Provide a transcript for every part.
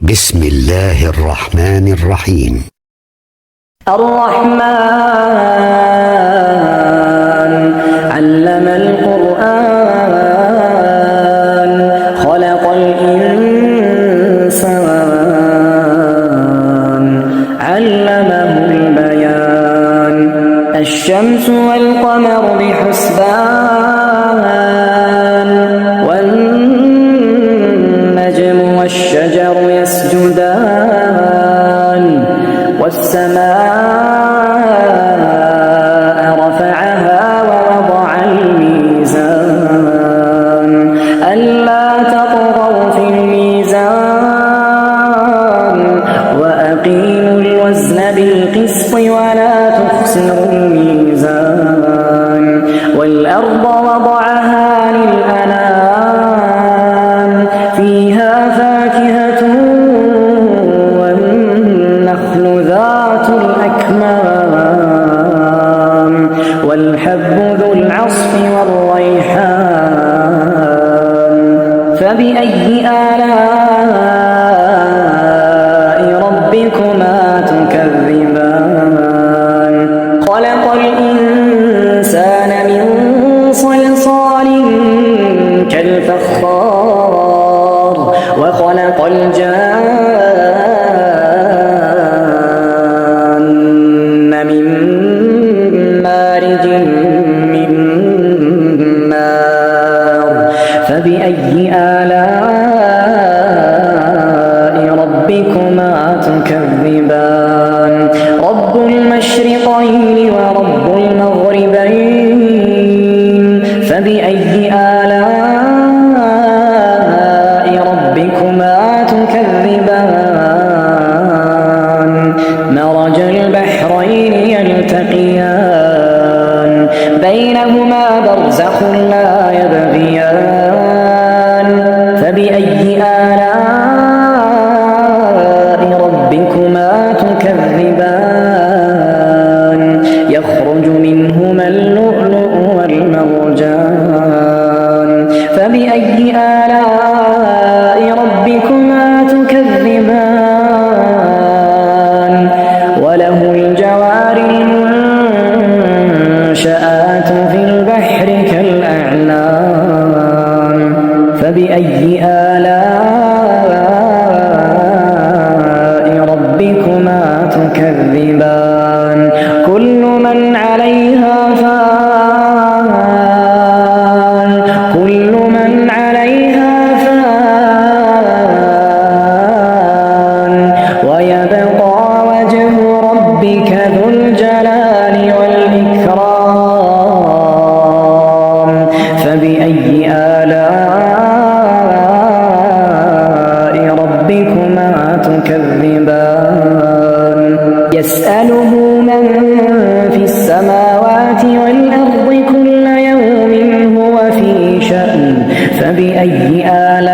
بسم الله الرحمن الرحيم. الرحمن علم القرآن خلق الإنسان علمه البيان الشمس والقمر بحسبان والنجم والشجر يسجدان والسماء رفعها ووضع الميزان ألا تطغوا في الميزان وأقيموا الوزن بالقسط ولا تخسروا الميزان والأرض وضعها للأنام فيها فاكهة والنخل ذات الأكمام والحب ذو العصف والريحان فبأي آلاء ربكما تكذبان خلق الإنسان من صلصال كالفخار وخلق الجان من مارج من نار فبأي آلاء ربكما تكذبان رب المشرقين ورب المغربين فبأي آلاء ربكما تكذبان مرج البحرين يلتقيان بينهما برزخ لا يبغيان فبأي آلاء ربكما تكذبان يخرج منهما اللؤلؤ والمرجان فبأي آلاء ربكما تكذبان وله الجوار المنشآت في البحر كالأعلام فبأي آلاء ربكما تكذبان كل من عليها فان كل من عليها فان ويبقى وجه ربك ذو الجلال والإكرام فبأي آلاء ربكما تكذبان يسأله من في السماوات والأرض كل يوم هو في شأن فبأي آلاء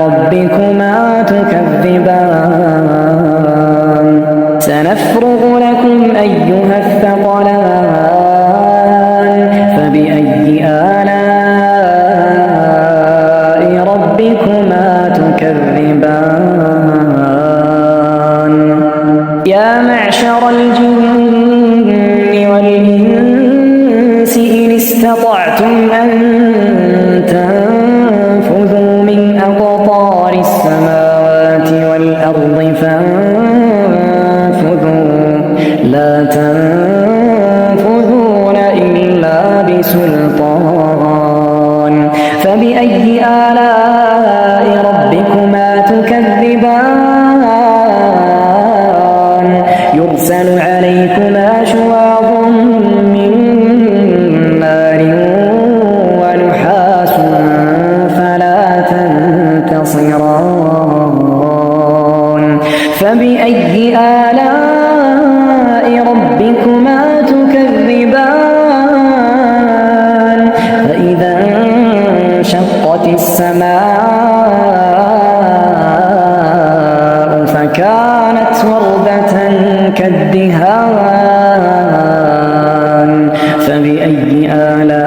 ربكما تكذبان سنفرغ لكم أيها الثقلان فبأي آلاء ربكما تكذبان يا معشر الجن والإنس إن استطعتم أن تنفذوا من أقطار السماوات والأرض فانفذوا لا تنفذون إلا بسلطان فبأي آلاء ربكما تكذبان يرسل عليكما شواظ من نار ونحاس فلا تنتصران فبأي آلاء ربكما تكذبان فإذا انشقت السماء فكانت وردة كالدهان فبأي آلاء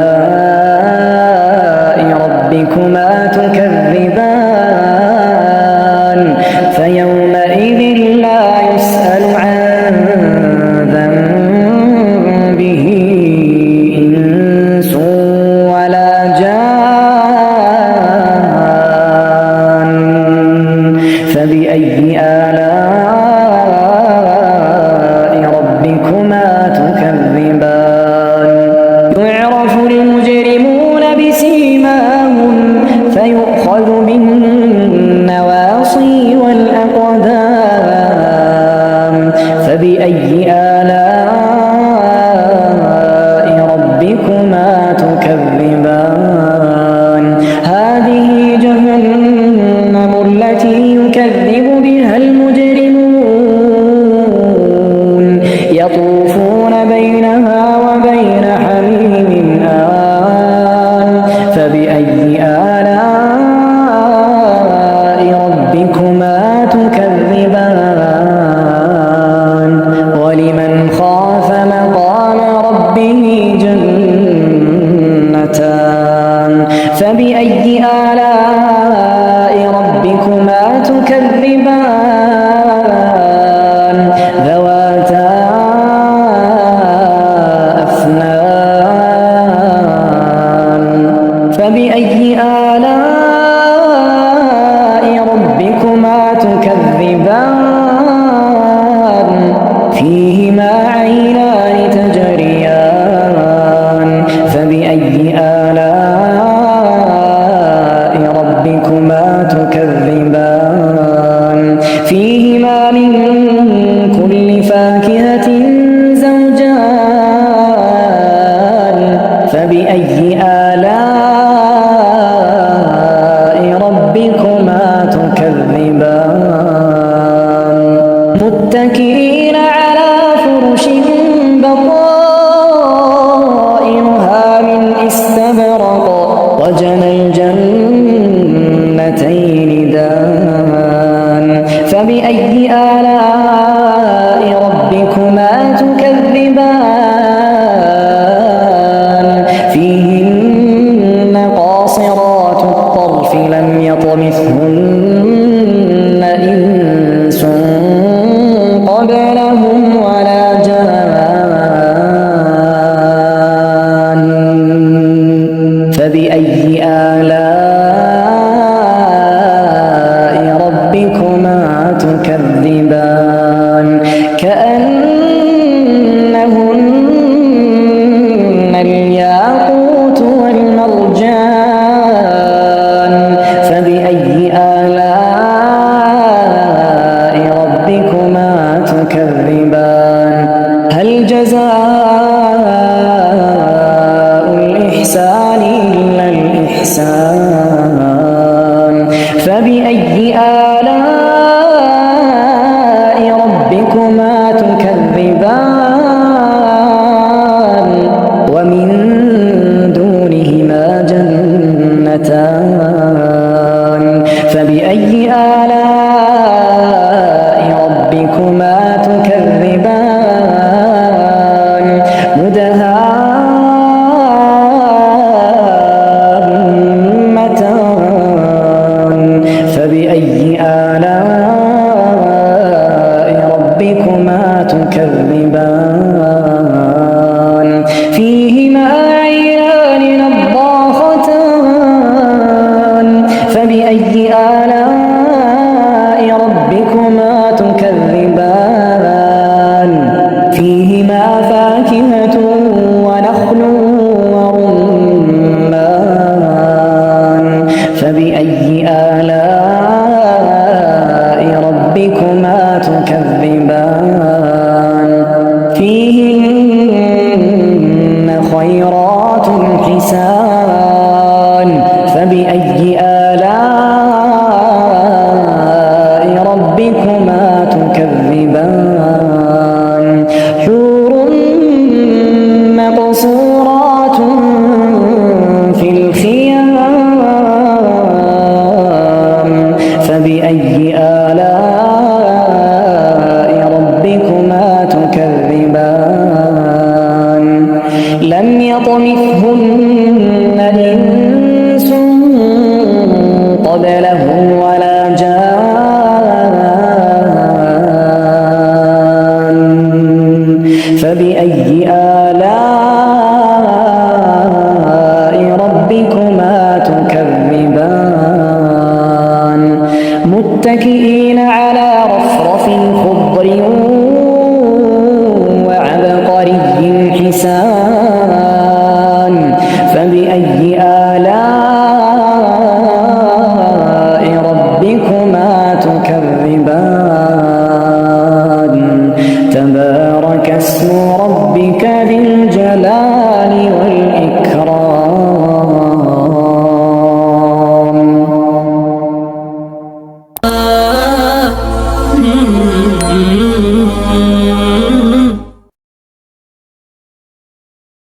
ربكما تكذبان يكذب بها المجرمون يطوفون بينها وبين حميم آن فبأي آلاء ربكما تكذبان ولمن خاف مقام ربه جنتان فبأي آلاء ربكما تكذبان ذواتا أفنان فبأي آلاء ربكما تكذبان فيهما عينان تجريان فبأي آلاء ربكما تكذبان فيهما من كل فاكهة زوجان فبأي آلاء ربكما تكذبان متكئين على فرش بطائنها من استبرق وجنى الجنتين دان فبأي آلاء ربكما تكذبان فيهن قاصرات الطرف لم يطمثهن إنس قبلهم ولا جان فبأي آلاء ربكما تكذبان كأنهن الياقوت والمرجان فبأي آلاء ربكما تكذبان هل جزاء الإحسان إلا الإحسان فبأي آلاء ربكما تكذبان ومن دونهما جنتان فبأي آلاء ربكما تكذبان مدهامتان فبأي آلاء ربكما تكذبان فيهما عينان نضاختان فبأي آلاء ربكما تكذبان فيهما فاكهة ونخل ورمان فبأي آلاء ربكما تكذبان فيهن خيرات حسان فبأي آلاء ربكما تكذبان حور مقصورات في الخيام فبأي آلاء ربكما تكذبان لم يطمثهن إنس قبلهم ولا جان فبأي آلاء ربكما تكذبان متكئين على رفرف خضر وعبقري حسان فبأي آلاء